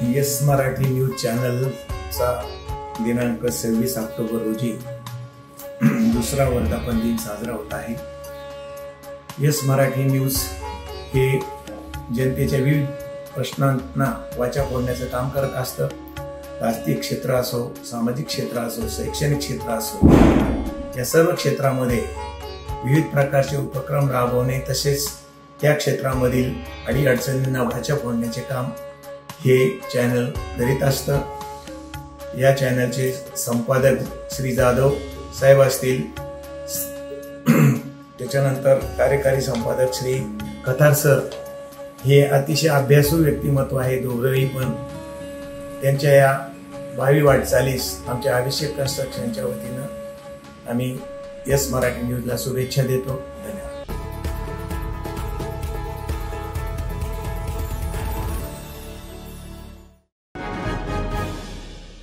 Yes Marathi news चॅनलचा दिनांक 26 October रोजी दुसरा वर्धापन दिन साजरा होत आहे। यस मराठी न्यूज हे जनतेच्या विविध प्रश्नांना वाचा फोडण्याचं काम करत असतं। आर्थिक क्षेत्र असो, सामाजिक क्षेत्र असो, शैक्षणिक क्षेत्र असो, या सर्व क्षेत्रामध्ये विविध प्रकारचे उपक्रम राबवणे तसेच त्या क्षेत्रामधील अडीअडचणींना वाचा फोडण्याचे काम हे चॅनल करीत असतं। या चॅनलचे संपादक श्री जाधव साहेब असतील, त्याच्यानंतर कार्यकारी संपादक श्री कथार सर हे अतिशय अभ्यासू व्यक्तिमत्व आहे दोघेही, पण त्यांच्या या भावी वाटचालीस आमच्या अभिषेक कन्स्ट्रक्शनच्या वतीनं आम्ही यस मराठी न्यूजला शुभेच्छा देतो। धन्यवाद।